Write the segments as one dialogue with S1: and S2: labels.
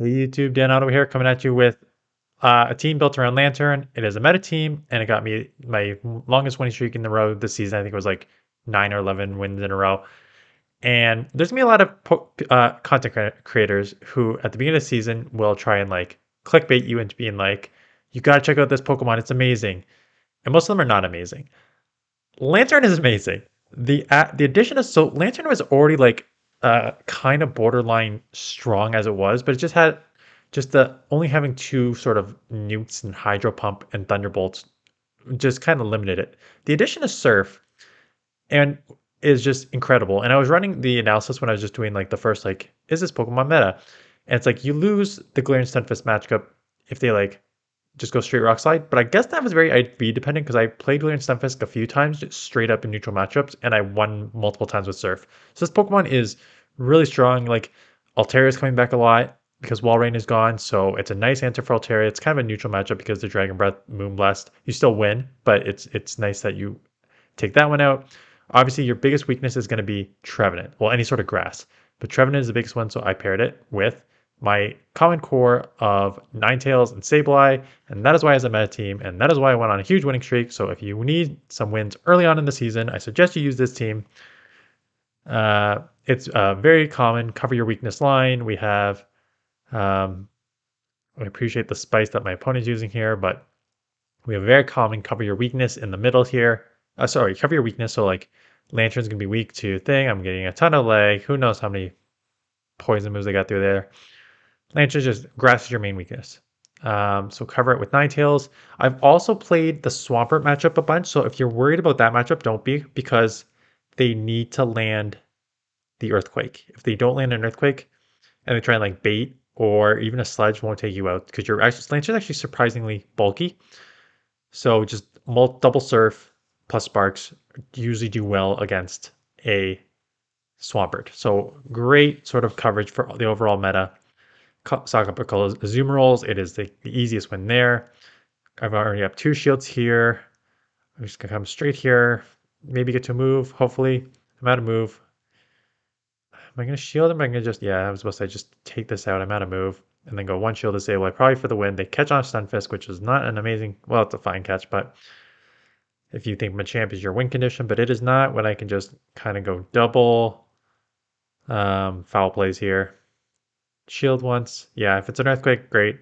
S1: Hey YouTube, Dan Otto here, coming at you with a team built around Lanturn. It is a meta team, and it got me my longest winning streak in the row this season. I think it was like 9 or 11 wins in a row. And there's gonna be a lot of content creators who, at the beginning of the season, will try and like clickbait you into being like, "You gotta check out this Pokemon. It's amazing." And most of them are not amazing. Lanturn is amazing. The addition of Lanturn was already like kind of borderline strong as it was, but it just had just the only having two sort of newts and hydro pump and thunderbolts just kind of limited it. The addition of surf and is just incredible. And I was running the analysis when I was just doing like the first like, is this Pokemon meta? And it's like you lose the Galarian Stunfisk matchup if they like just go straight rock slide. But I guess that was very IV dependent because I played Galarian Stunfisk a few times just straight up in neutral matchups, and I won multiple times with Surf. So this Pokemon is really strong. Like Altaria is coming back a lot because Walrein is gone, so it's a nice answer for Altaria. It's kind of a neutral matchup because the Dragon Breath, Moonblast. You still win, but it's nice that you take that one out. Obviously, your biggest weakness is going to be Trevenant. Well, any sort of grass, but Trevenant is the biggest one, so I paired it with my common core of Ninetales and Sableye, and that is why as a meta team, and that is why I went on a huge winning streak. So if you need some wins early on in the season, I suggest you use this team. It's very common. Cover your weakness line. We have, I appreciate the spice that my opponent's using here, but we have a very common cover your weakness in the middle here. Sorry, cover your weakness. So like Lanturn's gonna be weak to thing. I'm getting a ton of leg. Who knows how many poison moves they got through there. Lantern just grass is your main weakness. So cover it with Ninetales. I've also played the Swampert matchup a bunch. So if you're worried about that matchup, don't be, because they need to land the Earthquake. If they don't land an Earthquake and they try and like bait or even a Sludge won't take you out because your Lantern's actually surprisingly bulky. So just double Surf plus Sparks usually do well against a Swampert. So great sort of coverage for the overall meta. Sock up a couple of Azumarill. It is the easiest win there. I've already have two shields here. I'm just gonna come straight here. Maybe get to a move. Hopefully, I'm out of move. Am I gonna shield? Am I gonna just? Yeah, I was supposed to just take this out. I'm out of move, and then go one shield to Sableye, probably for the win. They catch on Stunfisk, which is not an amazing. Well, it's a fine catch, but if you think Machamp is your win condition, but it is not. When I can just kind of go double foul plays here. Shield once. Yeah, if it's an Earthquake, great.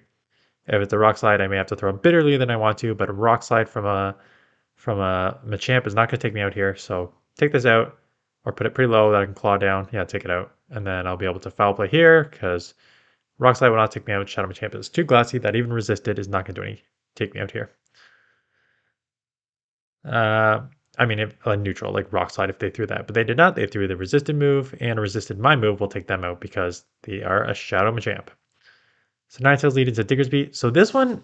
S1: If it's a Rock Slide, I may have to throw bitterly than I want to, but a Rock Slide from a Machamp is not going to take me out here. So take this out or put it pretty low that I can claw down. Yeah, take it out. And then I'll be able to foul play here because Rock Slide will not take me out. Shadow Machamp is too glassy that even resisted is not going to take me out here. I mean, if neutral, like Rock Slide, if they threw that, but they did not. They threw the resisted move, and a resisted my move will take them out because they are a Shadow Machamp. So Ninetales lead into Diggersby. So this one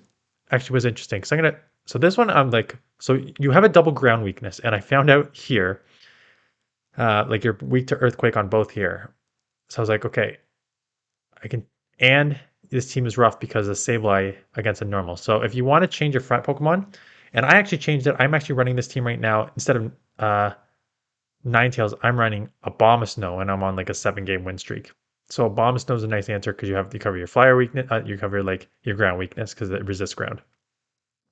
S1: actually was interesting because so this one I'm like, so you have a double ground weakness, and I found out here, like you're weak to Earthquake on both here. So I was like, okay, I can, and this team is rough because of Sableye against a normal. So if you want to change your front Pokemon, and I actually changed it. I'm actually running this team right now. Instead of Ninetales, I'm running Abomasnow, and I'm on like a 7-game win streak. So Abomasnow is a nice answer because you cover your flyer weakness, you cover like your ground weakness because it resists ground.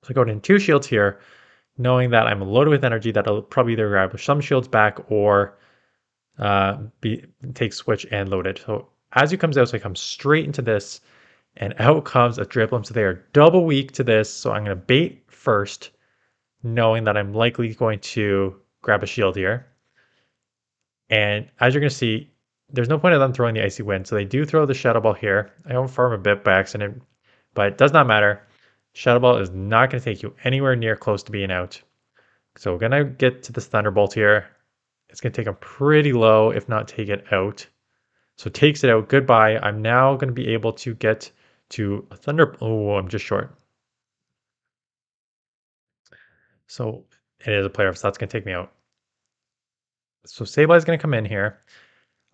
S1: So I go in 2 shields here, knowing that I'm loaded with energy that'll probably either grab some shields back or take switch and load it. So as you comes out, so I come straight into this, and out comes a Dripplum. So they are double weak to this. So I'm going to bait first, knowing that I'm likely going to grab a shield here. And as you're going to see, there's no point of them throwing the Icy Wind. So they do throw the Shadow Ball here. I overfarm a bit by accident, but it does not matter. Shadow Ball is not going to take you anywhere near close to being out. So we're going to get to this Thunderbolt here. It's going to take them pretty low, if not take it out. So it takes it out. Goodbye. I'm now going to be able to get to a Thunder. Oh, I'm just short. So it is a player, so that's going to take me out. So Sableye is going to come in here.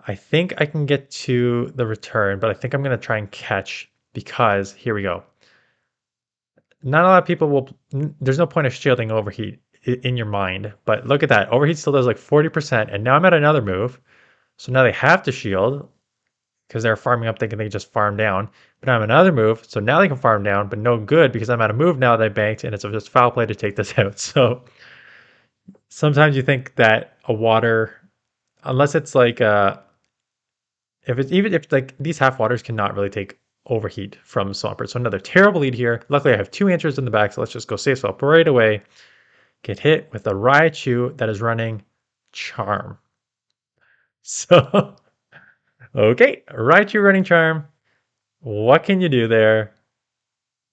S1: I think I can get to the return, but I think I'm going to try and catch because here we go. Not a lot of people will, there's no point of shielding Overheat in your mind, but look at that. Overheat still does like 40%, and now I'm at another move. So now they have to shield. because they're farming up thinking they can just farm down. But I'm another move, so now they can farm down, but no good because I'm out of move now that I banked, and it's just foul play to take this out. So sometimes you think that a water, unless it's like if it's even if like these half waters cannot really take overheat from Swampert. So another terrible lead here. Luckily I have 2 answers in the back, so let's just go save swap right away. Get hit with a Raichu that is running Charm. So okay, Raichu running Charm. What can you do there?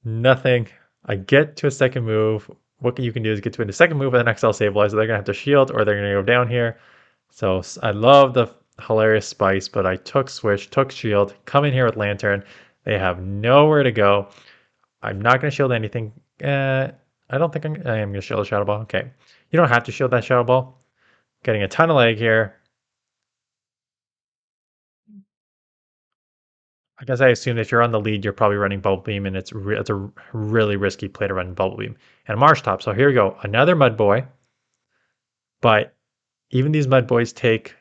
S1: Nothing. I get to a second move. What you can do is get to a second move with an XL Sableye. So they're going to have to shield or they're going to go down here. So I love the hilarious spice, but I took switch, took shield, come in here with Lanturn. They have nowhere to go. I'm not going to shield anything. I don't think I am going to shield a Shadow Ball. Okay. You don't have to shield that Shadow Ball. Getting a ton of lag here. I guess I assume if you're on the lead, you're probably running Bubble Beam, and it's a really risky play to run Bubble Beam. And Marsh Top. So here we go. Another Mud Boy. But even these Mud Boys take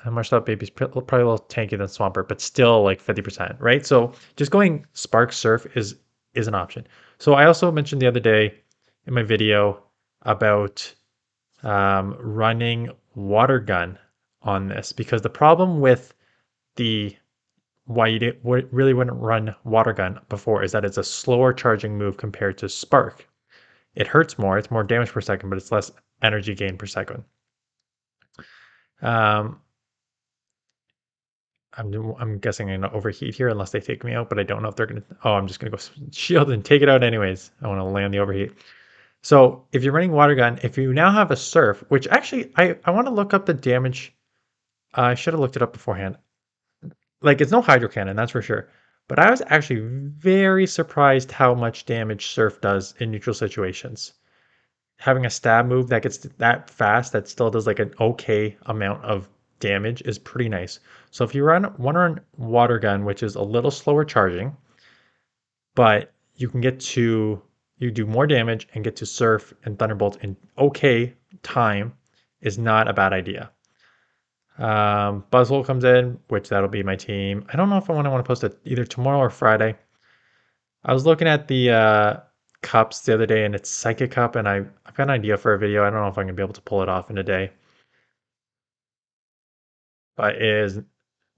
S1: Marsh Top Baby's probably a little tankier than Swampert, but still like 50%, right? So just going Spark Surf is an option. So I also mentioned the other day in my video about running Water Gun on this, because the problem with the why you really wouldn't run Water Gun before is that it's a slower charging move compared to Spark. It hurts more, it's more damage per second, but it's less energy gain per second. I'm guessing I'm gonna overheat here unless they take me out, but I don't know if they're gonna. Oh, I'm just gonna go shield and take it out anyways. I want to land the overheat. So if you're running Water Gun, if you now have a Surf, which actually I want to look up the damage. I should have looked it up beforehand. Like it's no Hydro Cannon, that's for sure. But I was actually very surprised how much damage Surf does in neutral situations. Having a stab move that gets that fast that still does like an okay amount of damage is pretty nice. So if you want to run Water Gun, which is a little slower charging, but you do more damage and get to Surf and Thunderbolt in okay time, is not a bad idea. Buzzwole comes in, which that'll be my team. I don't know if I want to post it either tomorrow or Friday. I was looking at the cups the other day, and it's Psychic Cup, and I've got an idea for a video. I don't know if I'm gonna be able to pull it off in a day, but it is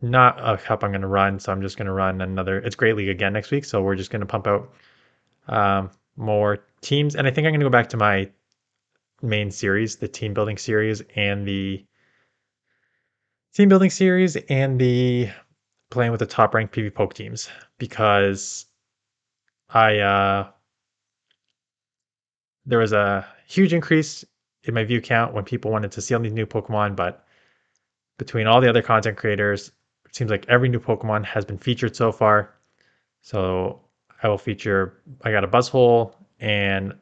S1: not a cup I'm gonna run. So I'm just gonna run another. It's Great League again next week, so we're just gonna pump out more teams, and I think I'm gonna go back to my main series, the team building series, and the playing with the top ranked PV Poke teams, because I there was a huge increase in my view count when people wanted to see all these new Pokemon, but between all the other content creators, it seems like every new Pokemon has been featured so far. So I will feature, I got a Buzzhole and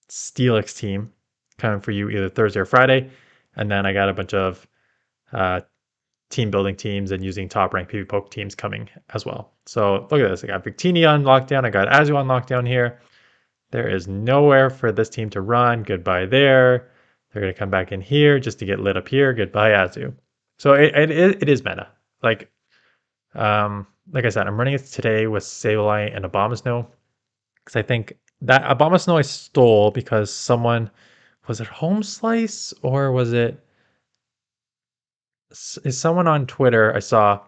S1: Steelix team coming for you either Thursday or Friday. And then I got a bunch of team building teams and using top ranked PV Poke teams coming as well. So look at this. I got Victini on lockdown. I got Azu on lockdown here. There is nowhere for this team to run. Goodbye there. They're going to come back in here just to get lit up here. Goodbye, Azu. So it is meta. Like I said, I'm running it today with Sableye and Abomasnow, because I think that Abomasnow I stole because someone, was it Home Slice or was it, is someone on Twitter I saw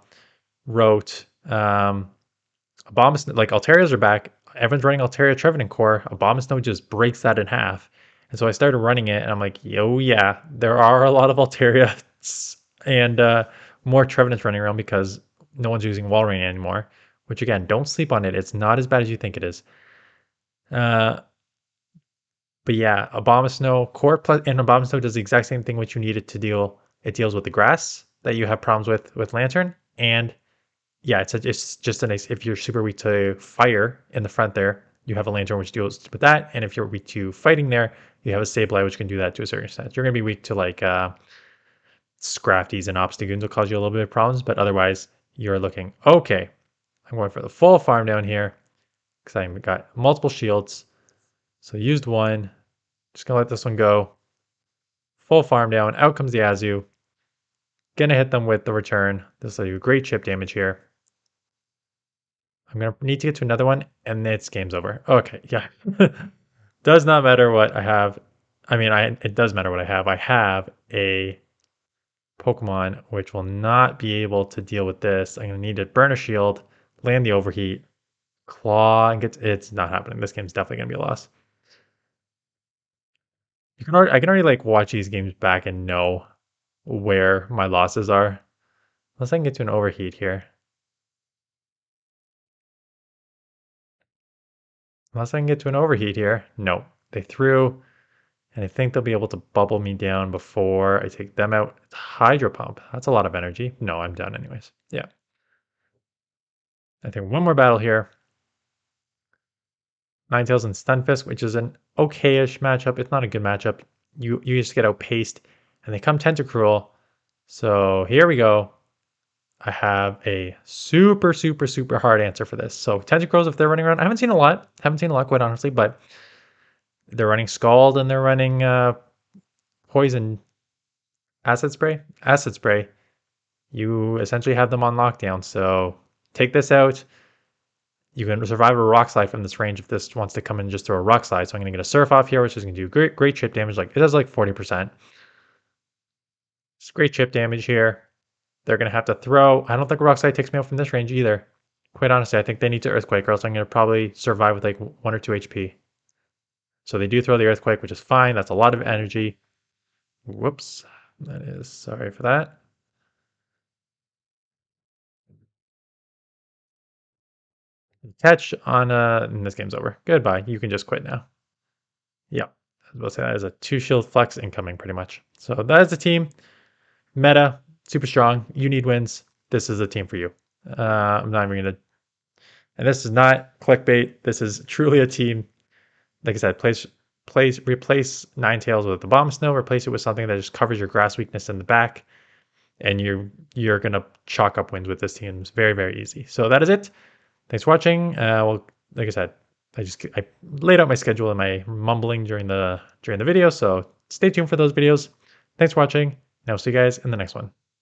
S1: wrote Abomasnow, like Altarias are back. Everyone's running Altaria Trevenant Core. Abomasnow just breaks that in half. And so I started running it, and I'm like, yo, yeah, there are a lot of Altaria and more Trevenants running around because no one's using Walrein anymore. Which again, don't sleep on it. It's not as bad as you think it is. But yeah, Abomasnow Core plus, and Abomasnow does the exact same thing which you need it to deal. It deals with the grass that you have problems with Lanturn, and yeah, it's just a nice, if you're super weak to fire in the front there, you have a Lanturn which deals with that, and if you're weak to fighting there, you have a Sableye which can do that to a certain extent. You're going to be weak to like Scrafties and Obstagoons will cause you a little bit of problems, but otherwise you're looking okay. I'm going for the full farm down here because I've got multiple shields. So used one, just gonna let this one go. Full farm down, out comes the Azu. Gonna hit them with the return. This will do great chip damage here. I'm gonna need to get to another one, and it's game's over. Okay, yeah. Does not matter what I have. I mean, it does matter what I have. I have a Pokemon which will not be able to deal with this. I'm gonna need to burn a shield, land the overheat, claw, and it's not happening. This game's definitely gonna be a loss. I can already like watch these games back and know where my losses are. Unless I can get to an overheat here. Unless I can get to an overheat here. No, they threw, and I think they'll be able to bubble me down before I take them out. It's Hydro Pump. That's a lot of energy. No, I'm done anyways. Yeah. I think one more battle here. Ninetales and Stunfisk, which is an okay-ish matchup. It's not a good matchup. You just get outpaced, and they come Tentacruel. So here we go. I have a super, super, super hard answer for this. So Tentacruels, if they're running around, I haven't seen a lot. Haven't seen a lot, quite honestly, but they're running Scald and they're running Poison Acid Spray. Acid Spray. You essentially have them on lockdown. So take this out. You can survive a Rock Slide from this range if this wants to come in and just throw a Rock Slide. So I'm going to get a Surf off here, which is going to do great chip damage. Like it does like 40%. It's great chip damage here. They're going to have to throw. I don't think Rock Slide takes me out from this range either. Quite honestly, I think they need to Earthquake, or else I'm going to probably survive with like 1 or 2 HP. So they do throw the Earthquake, which is fine. That's a lot of energy. Whoops. That is, sorry for that. Catch on, and this game's over. Goodbye. You can just quit now. Yep. I was about to say that is a 2 shield flex incoming pretty much. So that is the team. Meta, super strong. You need wins. This is the team for you. I'm not even going to, and this is not clickbait. This is truly a team. Like I said, replace Ninetales with the Bomb Snow, replace it with something that just covers your grass weakness in the back, and you're gonna chalk up wins with this team. It's very, very easy. So that is it. Thanks for watching. Well, like I said, I laid out my schedule and my mumbling during the video, so stay tuned for those videos. Thanks for watching, and I'll see you guys in the next one.